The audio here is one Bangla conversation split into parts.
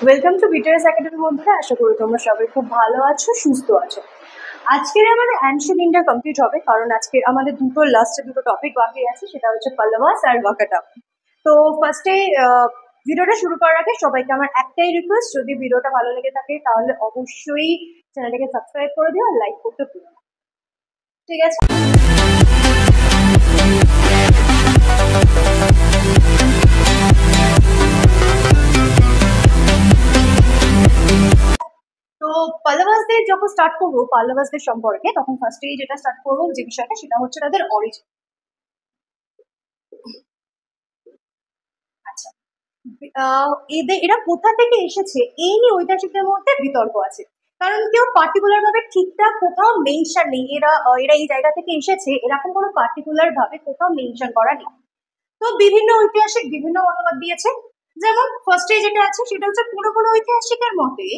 ওয়েলকাম টু বিটার্স একাডেমি বন্ধুরা, আশা করি তোমরা সবাই খুব ভালো আছো, সুস্থ আছো। আজকের আমাদের অ্যানশিয়েন্ট ইন্ডিয়া কমপ্লিট হবে, কারণ আজকে আমাদের লাস্টে দুটো টপিক বাকি আছে, সেটা হচ্ছে পাল্লাভাস আর ওয়াকাটাপ। তো ফার্স্টে ভিডিওটা শুরু করার আগে সবাইকে আমার একটাই রিকোয়েস্ট, যদি ভিডিওটা ভালো লেগে থাকে তাহলে অবশ্যই চ্যানেলটাকে সাবস্ক্রাইব করে দিও আর লাইক করতে ভুলো না, ঠিক আছে? তো পাল্লাভাসদের যখন স্টার্ট করবো পাল্লাভাসদের সম্পর্কে, তখন ফার্স্টেই যেটা স্টার্ট করবো যে বিষয়টা, সেটা হচ্ছে তাদের অরিজিন। আচ্ছা, এরা কোথা থেকে এসেছে এই নিয়ে ঐতিহাসিকদের মধ্যে বিতর্ক আছে, কারণ কেউ পার্টিকুলার ভাবে ঠিকঠাক কোথাও মেনশন নেই এরা এই জায়গা থেকে এসেছে, এরকম কোনো পার্টিকুলার ভাবে কোথাও মেনশন করা নেই। তো বিভিন্ন ঐতিহাসিক বিভিন্ন মতামত দিয়েছে। যেমন ফার্স্টে যেটা আছে সেটা হচ্ছে কোনো কোনো ঐতিহাসিকের মতে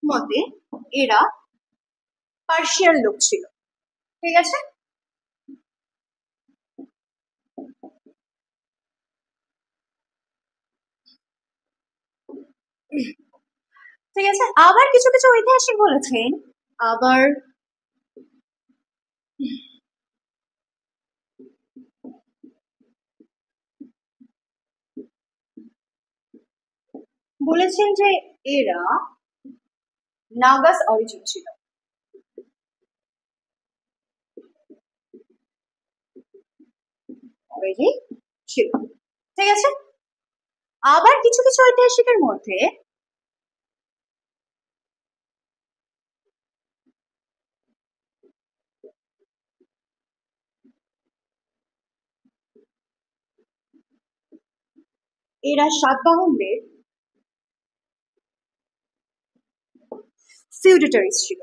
মতে এরা পার্সিয়ান লোক ছিল, ঠিক আছে? ঠিক আছে, আবার কিছু কিছু ঐতিহাসিক বলেছেন আবার বলেছেন যে এরা নাগাস অরিজিন ছিল। ছিল, ঠিক আছে। আবার কিছু কিছু ঐতিহাসিকের মধ্যে এরা সাতবাহনদের ফিউডেটারিস ছিল।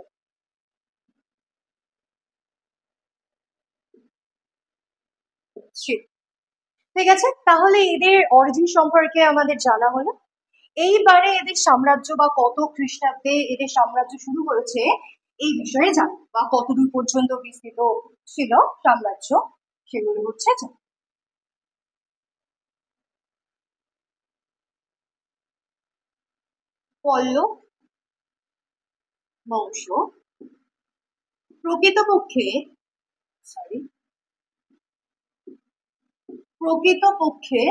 ঠিক আছে, তাহলে এদের অরিজিন সম্পর্কে আমাদের জানা হলো। এইবারে এদের সাম্রাজ্য বা কত খ্রিস্টাব্দে এদের সাম্রাজ্য শুরু হয়েছে এই বিষয়ে জানা, বা কতদূর পর্যন্ত বিস্তৃত ছিল সাম্রাজ্য, সেগুলো হচ্ছে জানা। পল্লব বংশ প্রকৃতপক্ষে সরি প্রকৃতপক্ষে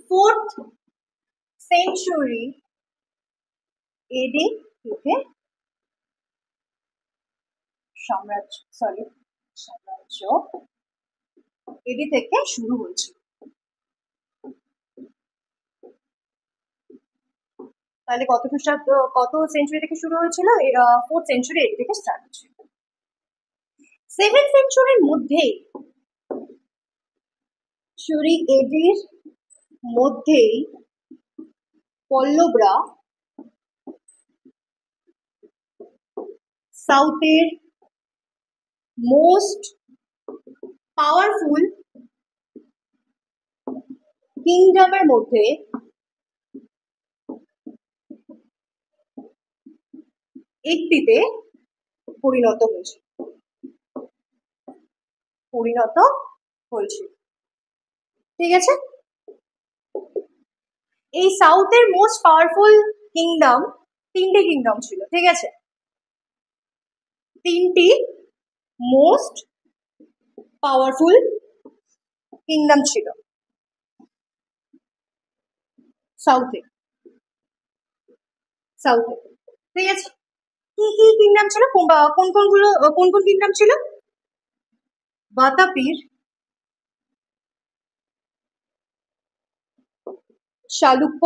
4th সেঞ্চুরি এডি থেকে সাম্রাজ্য এডি থেকে শুরু হয়েছিল। তাহলে কত খ্রিস্টাব্দ কত সেঞ্চুরি থেকে শুরু হয়েছিল? 4th সেঞ্চুরি এডি থেকে স্টার্ট হয়েছিল। 7th সেঞ্চুরির মধ্যেই এডির মধ্যেই পল্লবরা সাউথের মোস্ট পাওয়ারফুল কিংডমের মধ্যে একটিতে পরিণত হয়েছিল, ঠিক আছে? এই সাউথের মোস্ট পাওয়ারফুল কিংডম, তিনটে কিংডম ছিল, ঠিক আছে? তিনটি মোস্ট পাওয়ারফুল কিংডম ছিল সাউথে, ঠিক আছে? কি কি কিংডম ছিল? কোন কোন কিংডম ছিল? বাতাপির, শালুক্য,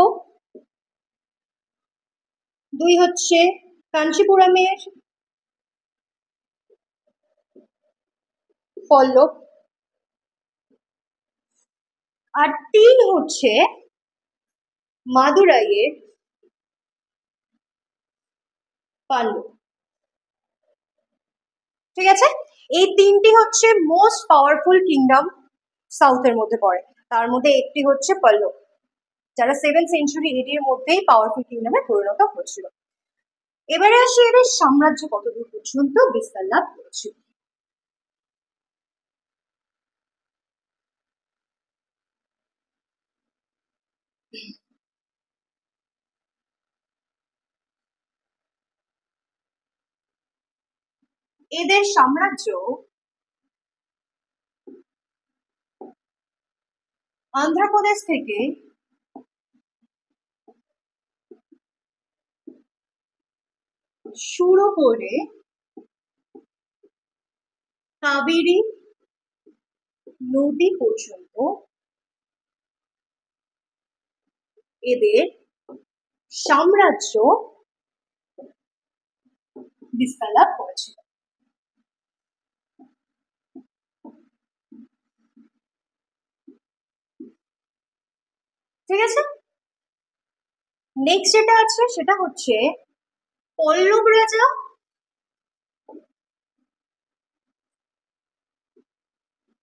দুই হচ্ছে কাঞ্চিপুরমের পল্লব, আর তিন হচ্ছে মাদুরাইয়ের পাল্লব, ঠিক আছে? এই তিনটি হচ্ছে মোস্ট পাওয়ারফুল কিংডম সাউথের মধ্যে পড়ে, তার মধ্যে একটি হচ্ছে পল্লব, যারা 7th সেঞ্চুরি এডির মধ্যেই পাওয়ারফুল কিংডমে পরিণত হয়েছিল। এবারে আসি এদের সাম্রাজ্য কতদূর পর্যন্ত বিস্তার লাভ করেছিল। এদের সাম্রাজ্য অন্ধ্রপ্রদেশ থেকে শুরু করে কাবেরী নদী পর্যন্ত এদের সাম্রাজ্য বিস্তার লাভ করেছিল। ঠিক আছে, নেক্সট যেটা আছে সেটা হচ্ছে পল্লব রাজা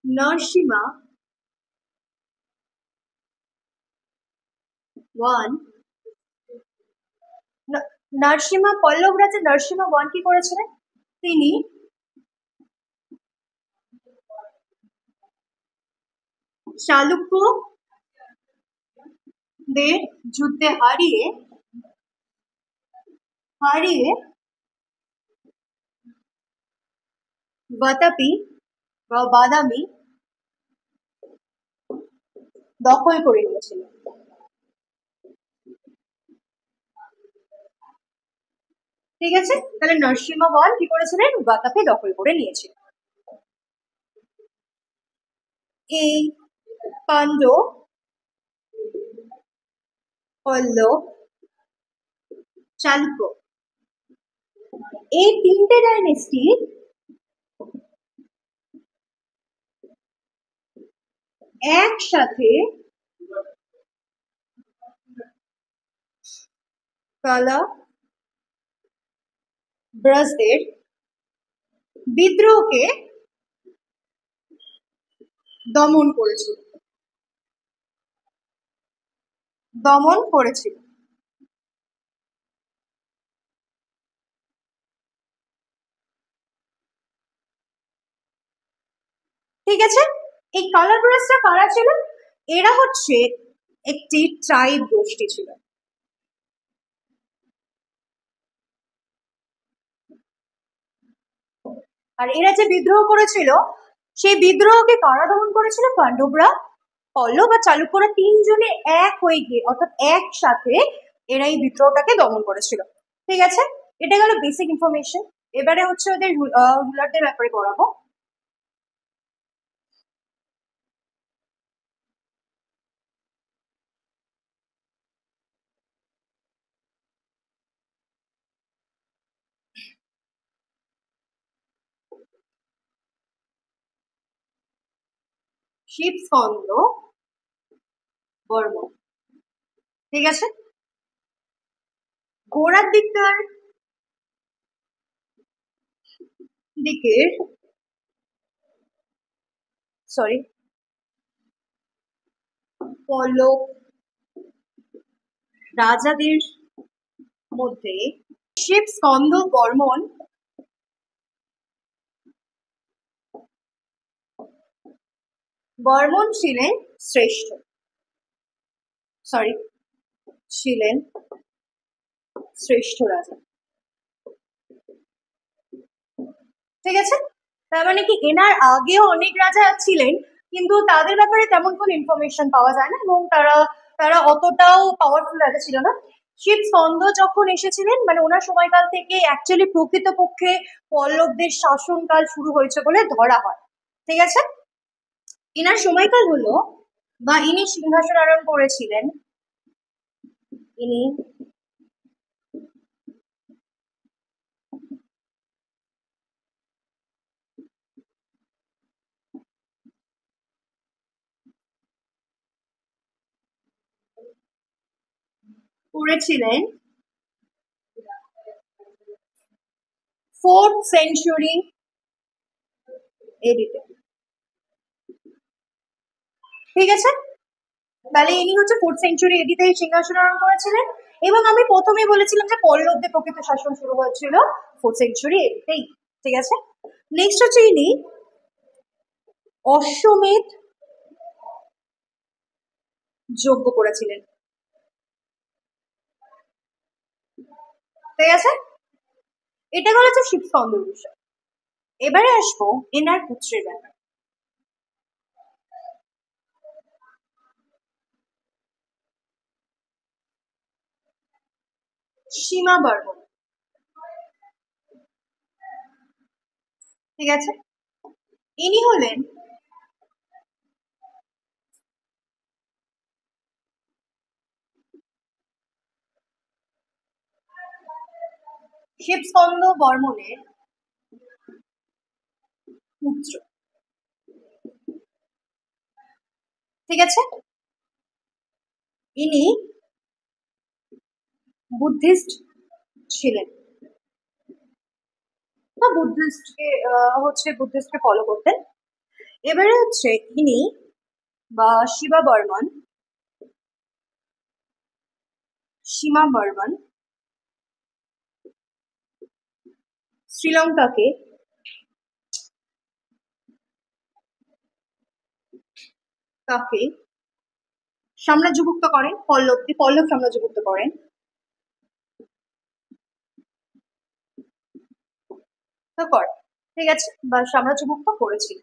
নরসিমা ওয়ান নরসিমা পল্লব রাজা নরসিমা ওয়ান কি করেছিলেন? তিনি চালুক্যদের যুদ্ধে হারিয়ে বাতাপি বা বাদামি দখল করে নিয়েছিলেন। ঠিক আছে, তাহলে নরসিমা ওয়ান কি করেছিলেন? বাতাপি দখল করে নিয়েছিলেন। এই পান্ড, পল্লব, চালুক্য এই তিনটে ডাইনেস্টি একসাথে কালাব্রাজদের বিদ্রোহকে দমন করেছিল। ঠিক আছে, এই কালাব্রাজরা কারা ছিল? এরা হচ্ছে একটি ট্রাইব গোষ্ঠী ছিল। আর এরা যে বিদ্রোহ করেছিল সেই বিদ্রোহকে কারা দমন করেছিল? পাণ্ডবরা, পল্লব আর চালুক্যরা তিনজনে এক হয়ে গিয়ে অর্থাৎ একসাথে এরা এই বিদ্রোহটাকে দমন করেছিল। ঠিক আছে, এটা গেল বেসিক ইনফরমেশন। এবারে হচ্ছে ওদের রুলারদের ব্যাপারে পড়াবো। শিবস্কন্দ বর্মন। ঠিক আছে, গোড়ার দিকের পল্লব রাজাদের মধ্যে শিবস্কন্দ বর্মন ছিলেন শ্রেষ্ঠ রাজা। ঠিক আছে, তার মানে কি এনার আগেও অনেক রাজা ছিলেন কিন্তু তাদের ব্যাপারে তেমন কোনো ইনফরমেশন পাওয়া যায় না এবং তারা অতটাও পাওয়ারফুল রাজা ছিল না। শিবস্কন্দ যখন এসেছিলেন মানে ওনার সময়কাল থেকে অ্যাকচুয়ালি প্রকৃতপক্ষে পল্লবদের শাসনকাল শুরু হয়েছে বলে ধরা হয়। ঠিক আছে, এনার সময়কাল হলো বা ইনি সিংহাসন আরোহণ করেছিলেন করেছিলেন 4th সেঞ্চুরি এডিতে। ঠিক আছে, তাহলে ইনি হচ্ছে 4th সেঞ্চুরি এডিতে সিংহাসন আরোহণ করেছিলেন এবং আমি প্রথমেই বলেছিলাম যে পল্লবদের প্রকৃত শাসন শুরু হয়েছিল 4th সেঞ্চুরি এডিতেই। ঠিক আছে, নেক্সট হচ্ছে ইনি অশ্বমেধ যজ্ঞ করেছিলেন। ঠিক আছে, এটা গেল হচ্ছে শিবস্কন্দর বিষয়। এবারে আসবো এনার পুত্রের ব্যাপারে। সীমা বর্মন, ঠিক আছে, ইনি হলেন শিবস্কন্দ বর্মনের পুত্র। ঠিক আছে, ইনি বুদ্ধিস্ট ছিলেন বা বুদ্ধিস্টকে ফলো করতেন। এবারে হচ্ছে ইনি বা সীমা বর্মন শ্রীলঙ্কাকে তাকে সাম্রাজ্যভুক্ত করেন, পল্লব সাম্রাজ্যভুক্ত করেন। ঠিক আছে, বা সাম্রাজ্যভুক্ত করেছিল।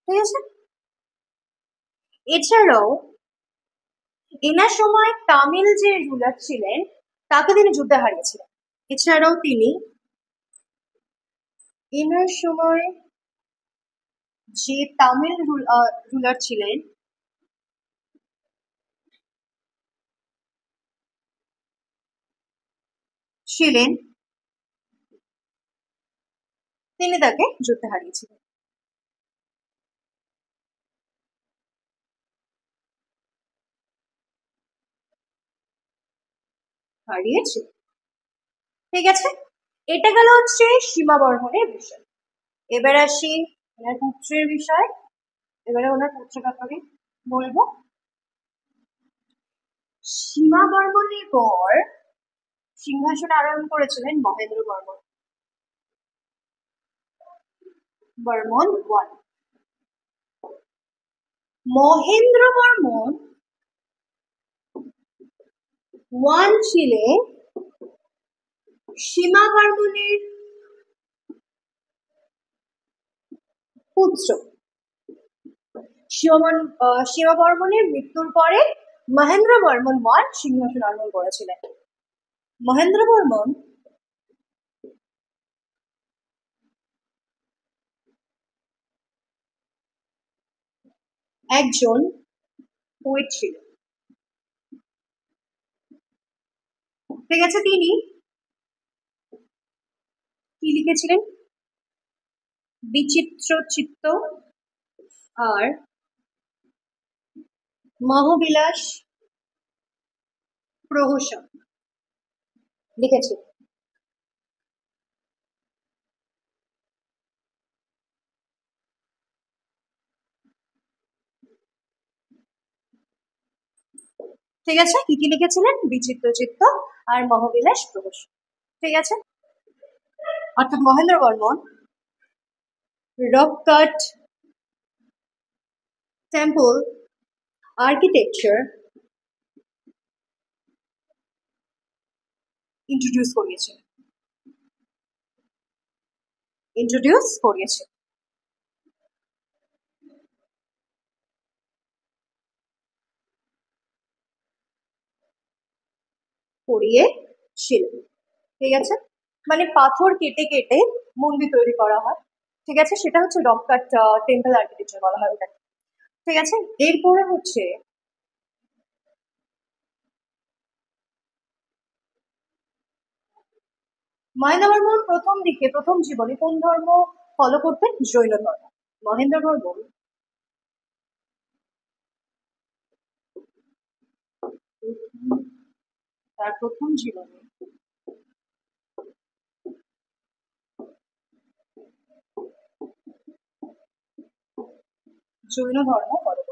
ঠিক আছে, এছাড়াও এনার সময় তামিল যে রুলার ছিলেন তাকে তিনি যুদ্ধে হারিয়েছিলেন। এছাড়াও তিনি এনার সময় যে তামিল রুলার ছিলেন তিনি তাকে যুদ্ধে হারিয়েছিলেন। হারিয়েছে, ঠিক আছে, এটা গেল হচ্ছে সীমা বর্মনের বিষয়। এবার আসি ওনার পুত্রের বিষয়। এবারে ওনার পুত্রের ব্যাপারে বলবো। সীমা বর্মনের পর সিংহাসন আরোহণ করেছিলেন মহেন্দ্র বর্মন, বর্মন ওয়ান। মহেন্দ্র বর্মন ওয়ান ছিলেন সীমা বর্মনের পুত্র। সীমা বর্মনের মৃত্যুর পরে মহেন্দ্র বর্মন ওয়ান সিংহাসন আরোহণ করেছিলেন। মহেন্দ্র বর্মন একজন পোয়েট ছিলেন। ঠিক আছে, তিনি কি লিখেছিলেন? বিচিত্র চিত্ত আর মহবিলাস প্রহসন লিখেছিলেন। ঠিক আছে, কি কি লিখেছিলেন? বিচিত্র চিত্ত আর মহবিলাস প্রহসন। ঠিক আছে, অর্থাৎ মহেন্দ্র বর্মন রক কাট টেম্পল আর্কিটেকচার ইন্ট্রোডিউস করিয়েছে। করিয়েছিলেন। ঠিক আছে, মানে পাথর কেটে কেটে মন্দির তৈরি করা হয়। ঠিক আছে, সেটা হচ্ছে রক কাট টেম্পল আর্কিটেকচার বলা হয় ওটাকে। ঠিক আছে, এরপরে হচ্ছে মহেন্দ্র বর্মন প্রথম জীবনে কোন ধর্ম ফলো করতেন? জৈন ধর্ম। মহেন্দ্র বর্মন তার প্রথম জীবনে জৈন ধর্ম ফলো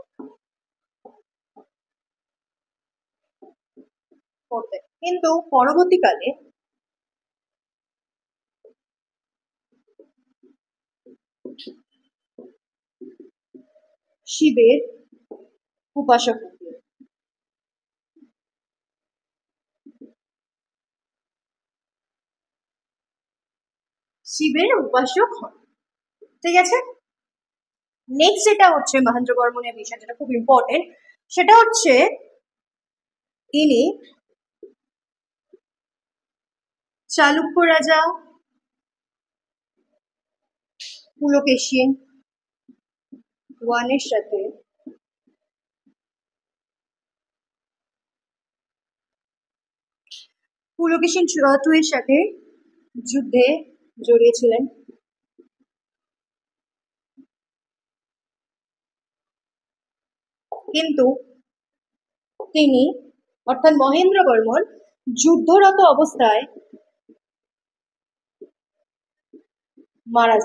করতেন, কিন্তু পরবর্তীকালে শিবের উপাসক হতেন। শিবের উপাসক হন। ঠিক আছে, নেক্সট যেটা হচ্ছে মহেন্দ্র বর্মনের বিষয়, যেটা খুব ইম্পর্টেন্ট, সেটা হচ্ছে ইনি চালুক্য রাজা পুলকেশিন ওয়ানের সাথে পুলকেশিন টু এর সাথে যুদ্ধে জড়িয়েছিলেন। কিন্তু তিনি অর্থাৎ মহেন্দ্র বর্মন যুদ্ধরত অবস্থায় মারা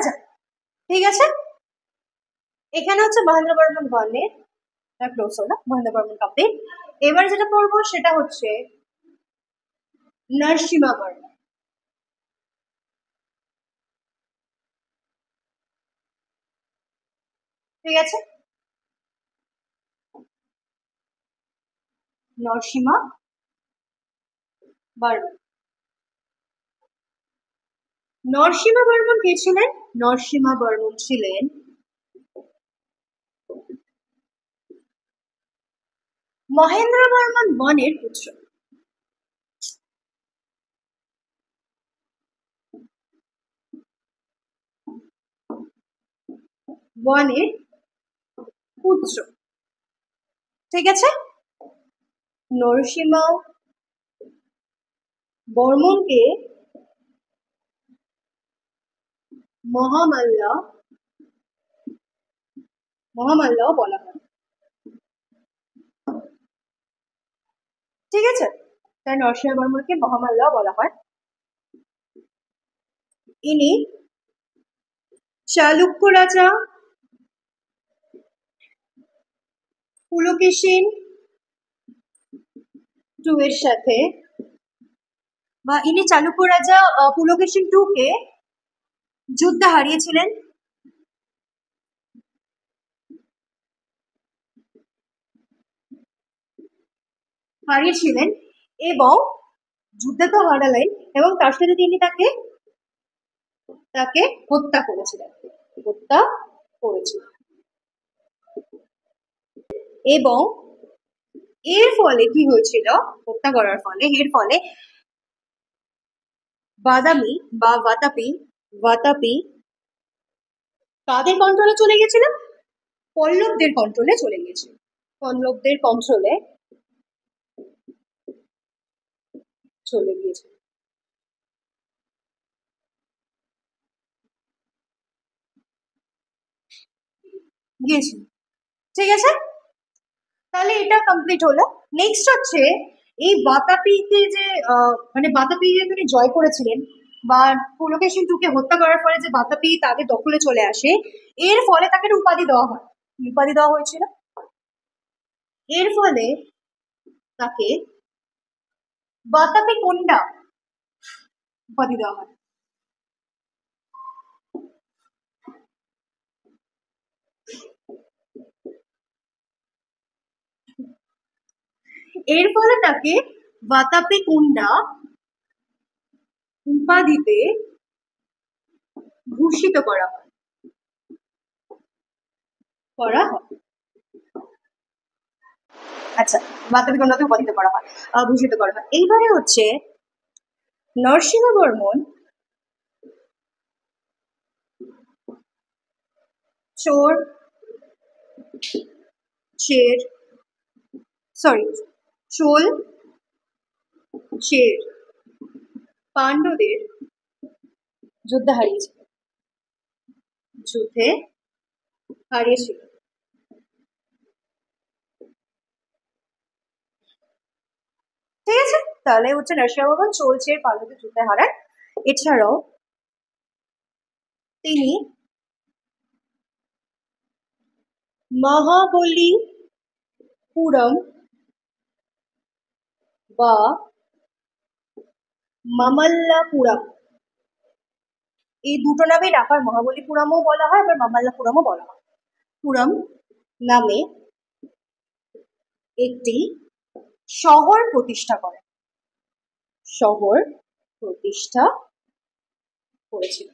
যান। ঠিক আছে, এখানে হচ্ছে মহেন্দ্র বর্মন ওয়ানের ক্লোজ হলো, মহেন্দ্র বর্মন কমপ্লিট। এবার যেটা পড়বো সেটা হচ্ছে নরসিমা বর্মন। ঠিক আছে, নরসিমা বর্মন। নরসিমা বর্মন কে ছিলেন? নরসিমা বর্মন ছিলেন মহেন্দ্র বর্মন ওয়ানের পুত্র। ওয়ানের পুত্র। ঠিক আছে, নরসিমা বর্মনকে মহামাল্লা বলা হয়। ঠিক আছে, তাই নরসিমা বর্মনকে মহামাল্লা বলা হয়। ইনি চালুক্য রাজা পুলকেশিন টু এর সাথে, বা ইনি চালুক্য রাজা পুলকেশিন টু কে যুদ্ধে হারিয়েছিলেন। এবং যুদ্ধে তো হারালেন, এবং তার সাথে তিনি তাকে হত্যা করেছিলেন। এবং এর ফলে কি হয়েছিল? হত্যা করার ফলে, এর ফলে বাদামি বা বাতাপি কাদের কন্ট্রোলে চলে গেছিল? পল্লবদের কন্ট্রোলে চলে গিয়েছিল। ঠিক আছে, তাহলে এটা কমপ্লিট হলো। নেক্সট হচ্ছে এই বাতাপিকে যে মানে বাতাপি যে তিনি জয় করেছিলেন, বা পুলকেশিন টুকে হত্যা করার ফলে যে বাতাপি তাদের দখলে চলে আসে, এর ফলে তাকে উপাধি দেওয়া হয়। উপাধি দেওয়া হয়েছিল, এর ফলে তাকে বাতাপি কোন্ডা উপাধি দেওয়া হয়। এর ফলে তাকে বাতাপি কুন্ডা উপাধিতে ভূষিত করা হয়। আচ্ছা, বাতাপি কুন্ডাতে উপাধিত করা হয়, ভূষিত করা হয়। এইবারে হচ্ছে নরসিংহ বর্মন চোল শের পাণ্ড্যদের যুদ্ধে হারিয়েছিল। ঠিক আছে, তাহলে হচ্ছে নরসিংহ বর্মন চোল শের পাণ্ড্যদের যুদ্ধে হারান। এছাড়াও তিনি মহাবলীপুরম বা মামাল্লাপুরম, এই দুটো নামে ডাকা, মহাবলীপুরমও বলা হয়, আবার মামাল্লাপুরমও বলা হয়। পুরম নামে একটি শহর প্রতিষ্ঠা করেন। শহর প্রতিষ্ঠা করেছিল।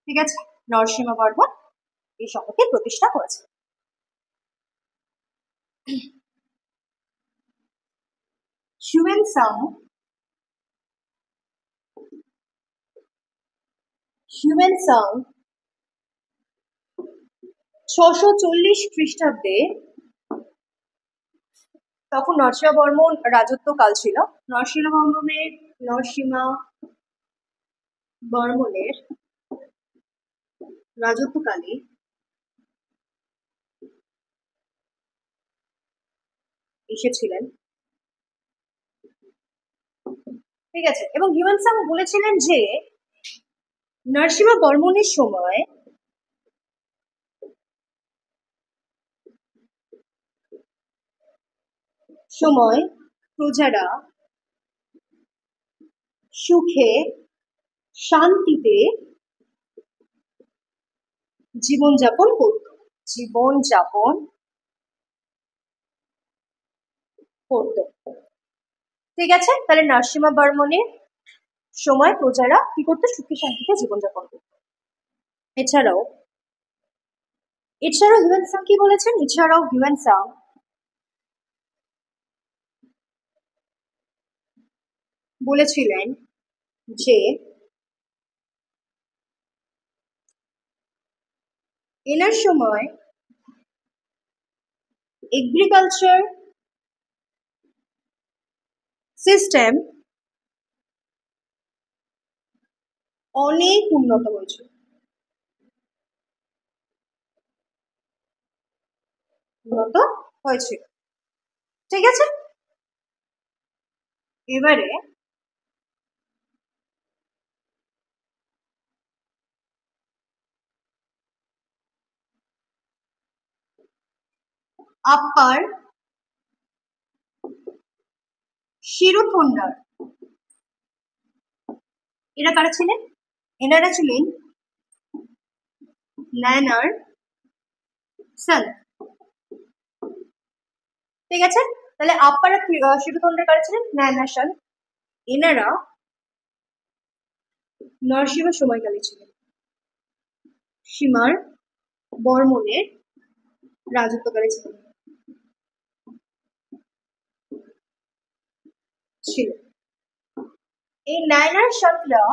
ঠিক আছে, নরসিংহবর্মন এই শহরকে প্রতিষ্ঠা করেছে। হিউয়েনসাং 640 খ্রিস্টাব্দে, তখন নরসিংহবর্মন রাজত্বকাল ছিল। নরসিংহবর্মনের রাজত্বকালে এসেছিলেন। ঠিক আছে, এবং হিউয়েনসাং বলেছিলেন যে নরসিংহবর্মনের সময় প্রজারা সুখে শান্তিতে জীবনযাপন করত। ঠিক আছে, তাহলে নরসিংহবর্মনের সময় প্রজারা কি করতো? সুখে শান্তিতে জীবনযাপন করত। এছাড়াও হিউয়েনসাং কি বলেছেন? হিউয়েনসাং বলেছিলেন যে এনার সময় এগ্রিকালচার সিস্টেম অনেক উন্নত হয়েছিল। ঠিক আছে, এবারে আপ্পার শিরোথন্ডার এরা কারা ছিলেন? এনারা ছিলেন নায়নার সন। ঠিক আছে, তাহলে আপ্পার শিরোথন্ডার কারা ছিলেন? নায়নার সন। এনারা নরসিংহ সময়কালে ছিলেন। সীমার বর্মনের রাজত্বকালে ছিল। এই নায়নার সনরা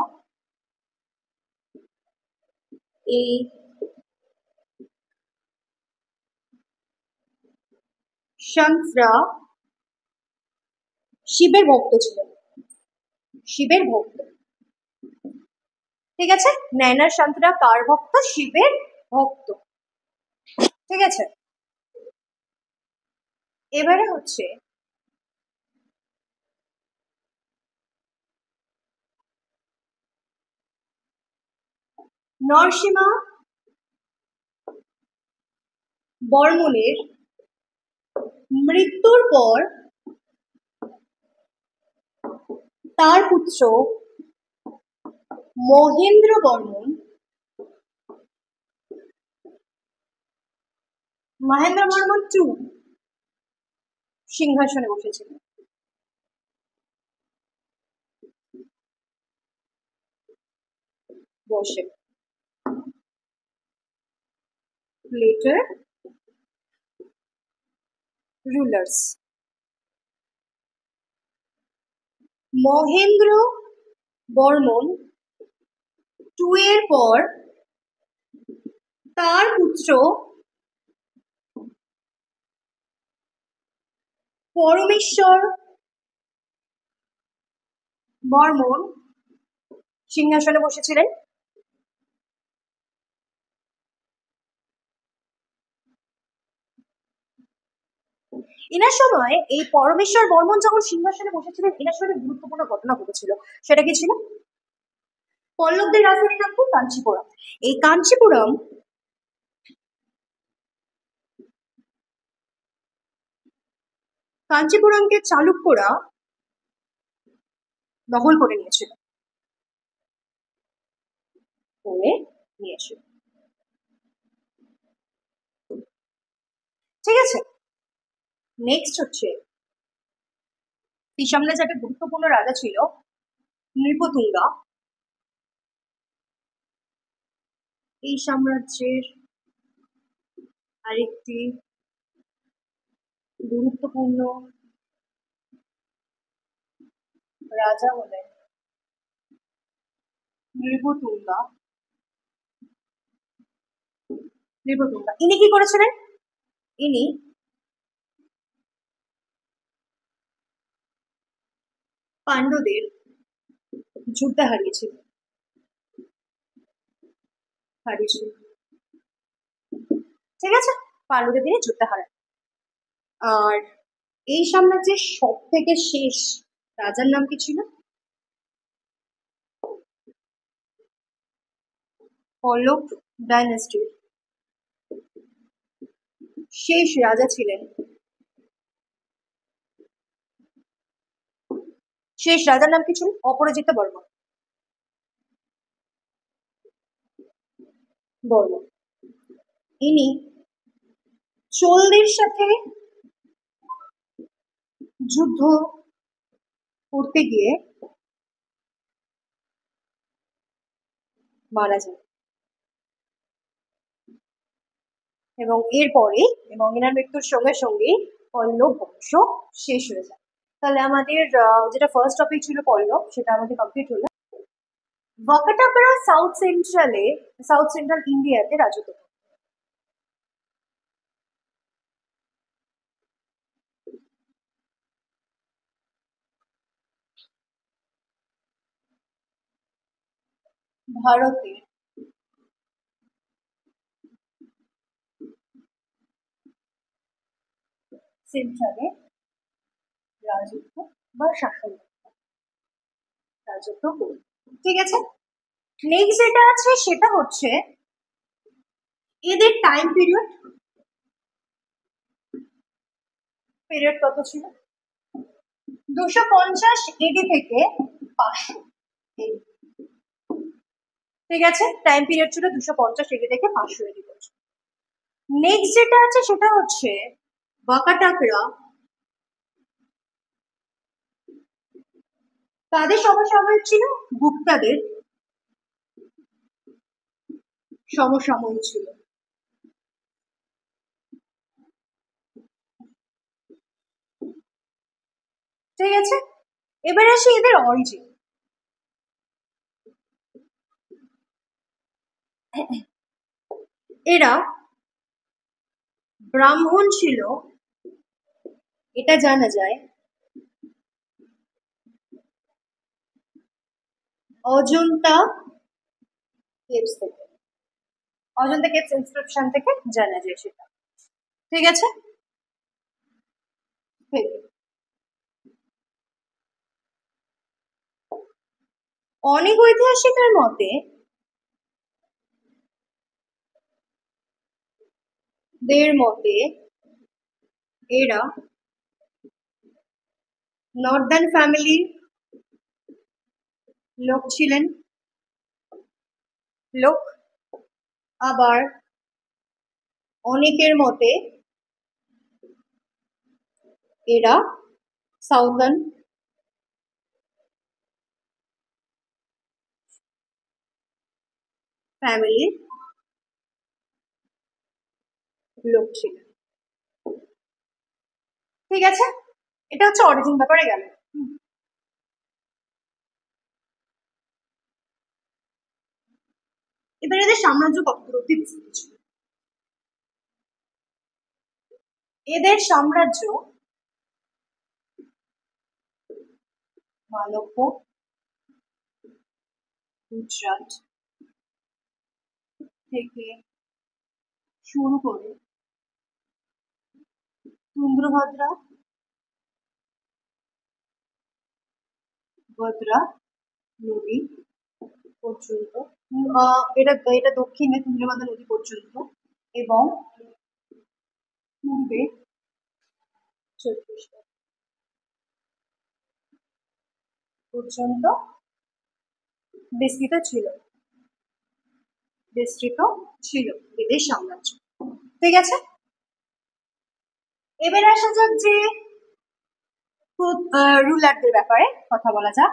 শিবের ভক্ত ছিলেন। ঠিক আছে, নায়নার সন্তরা কার ভক্ত? শিবের ভক্ত। ঠিক আছে, এবারে হচ্ছে নরসিংহ বর্মনের মৃত্যুর পর তার পুত্র মহেন্দ্র বর্মন টু সিংহাসনে বসেছিলেন। later rulers Mahendra Varman two এর পর তার পুত্র পরমেশ্বর বর্মন সিংহাসনে বসেছিলেন। এনার সময় এই পরমেশ্বর বর্মন যখন সিংহাসনে বসেছিলেন, এনার সময় গুরুত্বপূর্ণ ঘটনা ঘটেছিল। সেটা কি ছিল? পল্লবদের রাজধানীর নাম কি? কাঞ্চিপুরম। এই কাঞ্চিপুরমকে চালুক্যরা দখল করে নিয়েছিল। ঠিক আছে, নেক্সট হচ্ছে এই সাম্রাজ্যে একটা গুরুত্বপূর্ণ রাজা ছিল নৃপতুঙ্গা। এই সাম্রাজ্যের আরেকটি গুরুত্বপূর্ণ রাজা হলেন নৃপতুঙ্গা। নৃপতুঙ্গা ইনি কি করেছিলেন? ইনি পাণ্ড্যদের যুদ্ধে হারিয়েছিলেন। ঠিক আছে, পাণ্ড্যদের তিনি যুদ্ধে হারান। আর এই সাম্রাজ্যের সব থেকে শেষ রাজার নাম কি ছিল? পল্লব ডাইনেস্টির শেষ রাজা ছিলেন, শেষ রাজার নাম কি ছিল? অপরাজিত বর্মন। বর্মন ইনি চোলদের সাথে যুদ্ধ করতে গিয়ে মারা যান, এবং এরপরে এবং এনার মৃত্যুর সঙ্গে সঙ্গে পল্লব বংশ শেষ হয়ে যায়। তাহলে আমাদের যেটা ফার্স্ট টপিক ছিল পল্লব, সেটা আমাদের কমপ্লিট হলো। ওয়াকাটাকরা সাউথ সেন্ট্রাল ইন্ডিয়াতে রাজত্ব করে। ভারতের সেন্ট্রালে রাজত্ব বা শাসন রাজত্ব করে। ঠিক আছে, নেক্সট যেটা আছে সেটা হচ্ছে এদের টাইম পিরিয়ড। পিরিয়ড কত ছিল? 250 এডি থেকে 500 এডি। ঠিক আছে, টাইম পিরিয়ড ছিল 250 এডি থেকে 500 এডি পর্যন্ত। নেক্সট যেটা আছে সেটা হচ্ছে ওয়াকাটাকরা তাদের সমসাময়িক ছিল গুপ্তাদের সমসাময়িক ছিল। ঠিক আছে, এবার আসি এদের অরিজিন। এরা ব্রাহ্মণ ছিল, এটা জানা যায় অজন্তা কেভস থেকে, অজন্তা কেভস ইনস্ক্রিপশন থেকে জানা যায় সেটা। ঠিক আছে, অনেক ঐতিহাসিকের মতে এরা নর্দার্ন ফ্যামিলির লোক ছিলেন। আবার অনেকের মতে এরা সাউদার্ন ফ্যামিলির লোক ছিলেন। ঠিক আছে, এটা হচ্ছে অরিজিন ব্যাপারে গেল। এবার এদের সাম্রাজ্য কতদূর অব্দি বিস্তৃত ছিল? এদের সাম্রাজ্য মালব্য, গুজরাট থেকে শুরু করে তুন্দ্রভদ্রা, ভদ্রা নদী পর্যন্ত, এটা দক্ষিণে তুন্দ্রভদ্রা নদী পর্যন্ত, এবং পূর্বে ছত্তিশগড় পর্যন্ত বিস্তৃত ছিল এদের সাম্রাজ্য। ঠিক আছে, এবার আসা যাক যে রুলারদের ব্যাপারে কথা বলা যাক।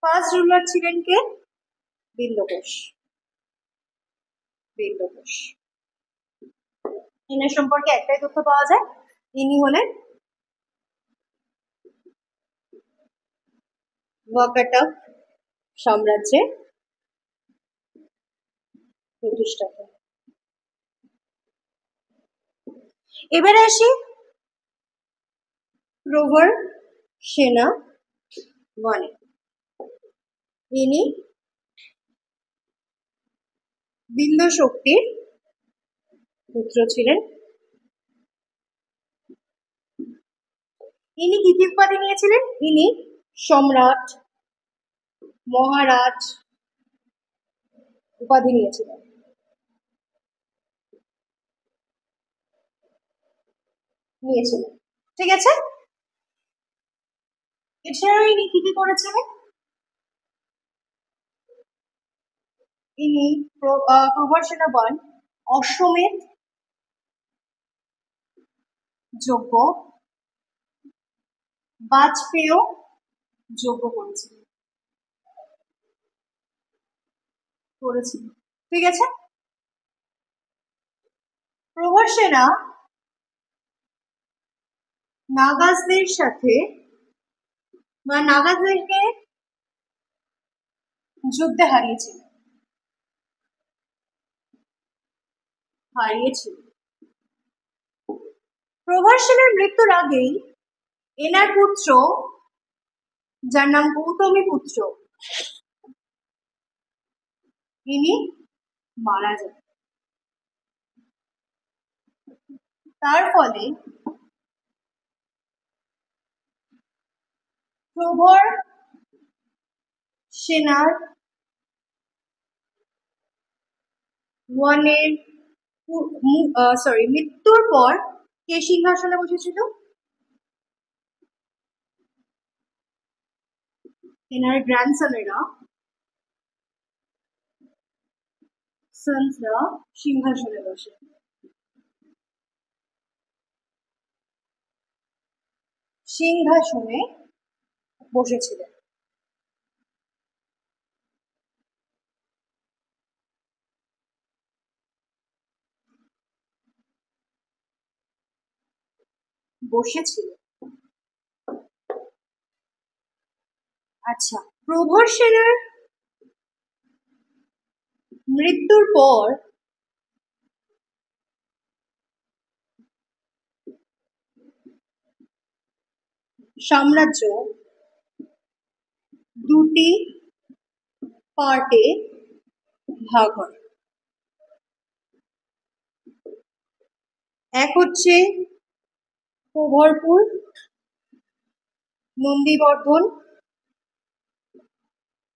ফার্স্ট রুলার ছিলেন কে? বিন্দুঘোষ। বিন্দুঘোষ ইনার সম্পর্কে একটাই তথ্য পাওয়া যায়, ইনি হলেন ওয়াকাটক সাম্রাজ্যের প্রতিষ্ঠাতা। এবারে আসি প্রভর সেনা ওয়ানে। ইনি বিন্দু শক্তির পুত্র ছিলেন। ইনি কি কি উপাধি নিয়েছিলেন? ইনি সম্রাট, মহারাজ উপাধি নিয়েছিলেন। ঠিক আছে। এছাড়াও ইনি কি কি করেছিলেন? ইনি প্রভর সেনা ওয়ান অশ্বমেধ যজ্ঞ, বাজপেয় যজ্ঞ করেছিলেন। ঠিক আছে। প্রভর সেনা নাগাজদের সাথে বা নাগাজদেরকে যুদ্ধে হারিয়েছিল। প্রভর সেনার মৃত্যুর আগেই এনার পুত্র, যার নাম গৌতমী পুত্র, ইনি মারা যান। তার ফলে প্রভর সেনার ওয়ানের মৃত্যুর পর কে সিংহাসনে বসেছিল? এনার গ্র্যান্ডসনেরা সিংহাসনে বসে। সিংহাসনে বসেছিলেন। আচ্ছা, প্রভর সেনার মৃত্যুর পর সাম্রাজ্য দুটি পার্টে ভাগ হয়। এক হচ্ছে প্রভরপুর, নন্দীবর্ধন,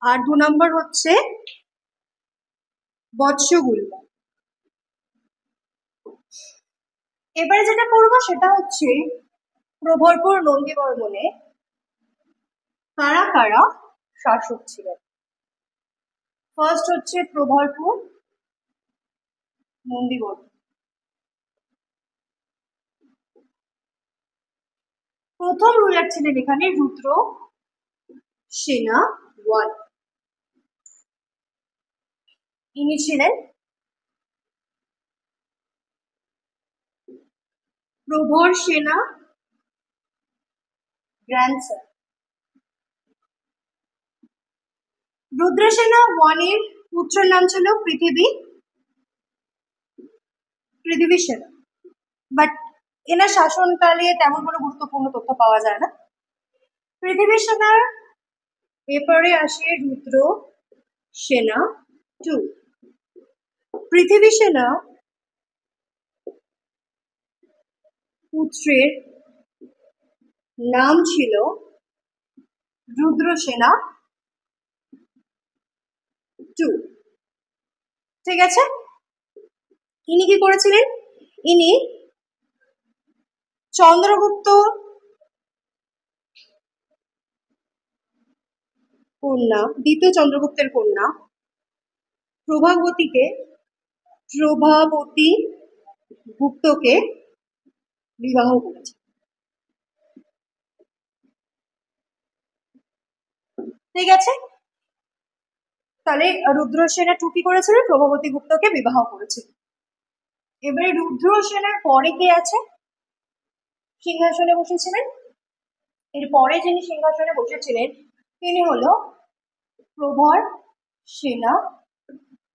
আর 2 নম্বর হচ্ছে বৎসগুল্ম। এবারে যেটা করবো সেটা হচ্ছে প্রভরপুর নন্দীবর্ধনে কারা কারা শাসক ছিলেন। ফার্স্ট হচ্ছে প্রভরপুর নন্দীবর্ধন। প্রথম রুলার ছিলেন এখানে রুদ্র সেনা ওয়ান। ইনি ছিলেন প্রভর সেনা গ্র্যান্ডসন। রুদ্রসেনা ওয়ানের পুত্রের নাম ছিল পৃথিবী সেনা, বাট এনার শাসনকালে তেমন কোনো গুরুত্বপূর্ণ তথ্য পাওয়া যায় না। পৃথিবী সেনার এরপরে আসে রুদ্র সেনা টু। পৃথিবী সেনা পুত্রের নাম ছিল রুদ্র সেনা টু। ঠিক আছে। ইনি কি করেছিলেন? ইনি চন্দ্রগুপ্ত কন্যা, দ্বিতীয় চন্দ্রগুপ্তের কন্যা প্রভাবতী গুপ্তকে বিবাহ করেছে। ঠিক আছে, তাহলে রুদ্রসেনা টু কি করেছিলেন, প্রভাবতী গুপ্তকে বিবাহ করেছিলেন। এবারে রুদ্রসেনার পরে কে আছে সিংহাসনে বসেছিলেন? এর পরে যিনি সিংহাসনে বসেছিলেন তিনি হলো প্রভর সেনা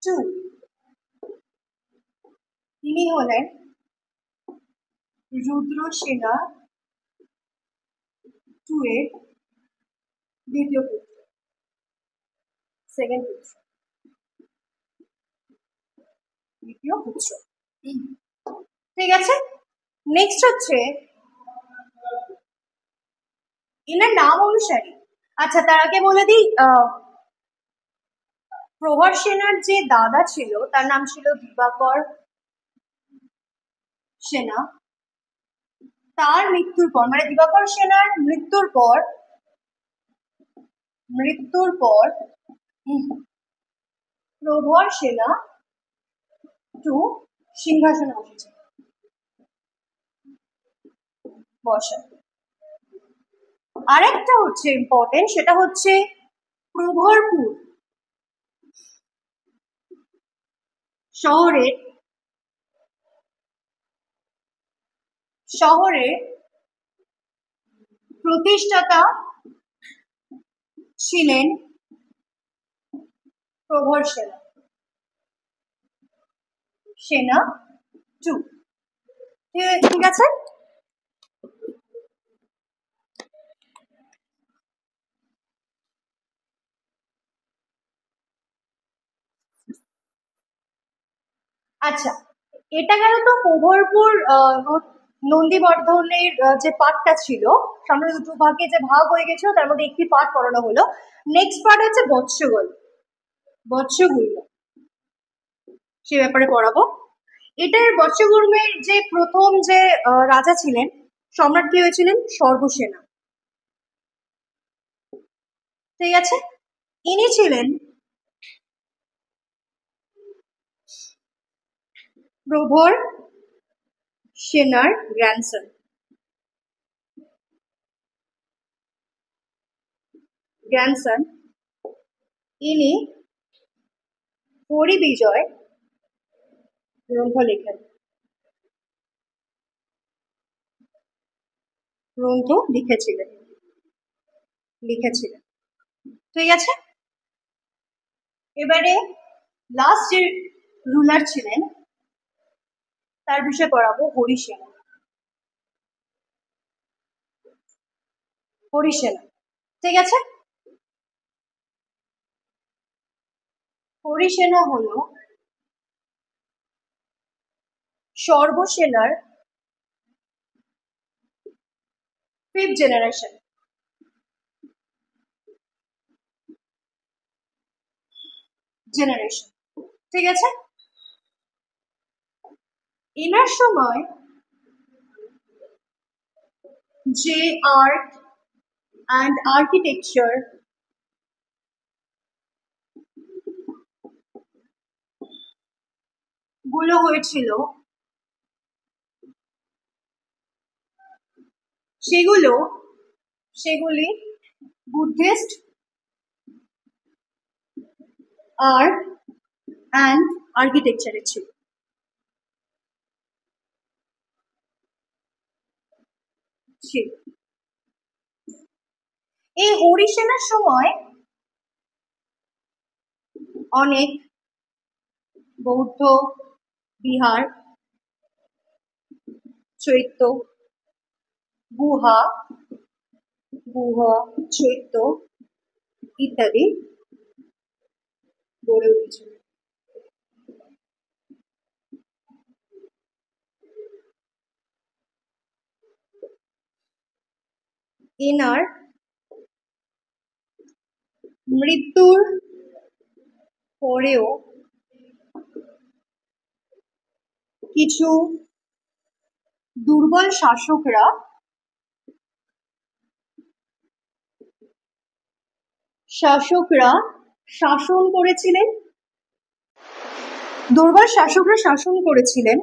টু। তিনি হলেন রুদ্রসেনা টু এর দ্বিতীয় পুত্র, সেকেন্ড পুত্র, দ্বিতীয় পুত্র। ঠিক আছে, নেক্সট হচ্ছে এনার নাম অনুসারে, আচ্ছা তার আগে বলে দিই, প্রহর সেনার যে দাদা ছিল তার নাম ছিল দিবাকর সেনা। তার মৃত্যুর পর, মানে দিবাকর সেনার মৃত্যুর পর প্রভর সেনা টু সিংহাসনে বসেছে, বসা। আরেকটা হচ্ছে ইম্পর্টেন্ট, সেটা হচ্ছে প্রভরপুর শহরের প্রতিষ্ঠাতা ছিলেন প্রভর সেনা টু। ঠিক আছে, আচ্ছা এটা গেল তো প্রভরপুর নন্দীবর্ধনের যে পার্টটা ছিল, সামনে দুটো ভাগে যে ভাগ হয়ে গেছিল তার মধ্যে একটি পার্ট পড়ানো হলো। নেক্সট পার্ট হচ্ছে বৎসগুল্ম, সে ব্যাপারে পড়াবো। এটার বৎসগুল্মের যে প্রথম যে রাজা ছিলেন, সম্রাট কি হয়েছিলেন, সর্বসেনা। ঠিক আছে, ইনি ছিলেন প্রভর সেনার গ্র্যান্ডসন। ইনি হরিবিজয় গ্রন্থ লিখেছিলেন। ঠিক আছে, এবারে লাস্ট যে রুলার ছিলেন তার বিষয়ে পড়াবো হরিসেনা। ঠিক আছে, হরিসেনা হলো সর্বসেনার ফিফথ জেনারেশন। ঠিক আছে, এনার সময় যে আর্ট অ্যান্ড আর্কিটেকচার গুলো হয়েছিল সেগুলি বুদ্ধিস্ট আর্ট অ্যান্ড আর্কিটেকচারের ছিল। এই হরিসেনার সময় অনেক বৌদ্ধ বিহার, চৈত্য গুহা চৈত্য ইত্যাদি গড়ে উঠেছিল। এনার মৃত্যুর পরেও কিছু দুর্বল শাসকরা শাসন করেছিলেন।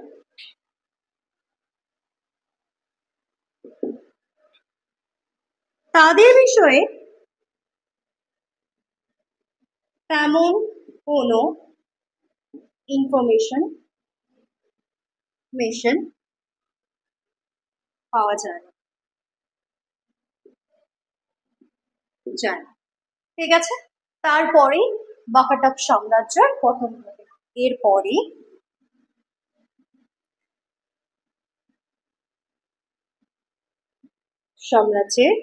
তাদের বিষয়ে তেমন কোনো ইনফরমেশন পাওয়া যায় না। ঠিক আছে, তারপরে বাকাটাক সাম্রাজ্যের পতন ঘটে। এরপরে সাম্রাজ্যের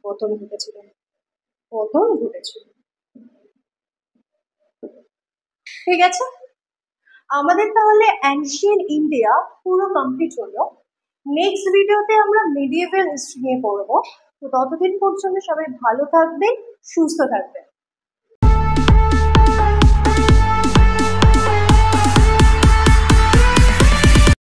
পতন ঘটেছিল। ঠিক আছে, আমাদের তাহলে অ্যানশিয়েন্ট ইন্ডিয়া পুরো কমপ্লিট হলো। নেক্সট ভিডিওতে আমরা মিডিয়েভাল হিস্ট্রি নিয়ে পড়বো। তো ততদিন পর্যন্ত সবাই ভালো থাকবেন, সুস্থ থাকবেন।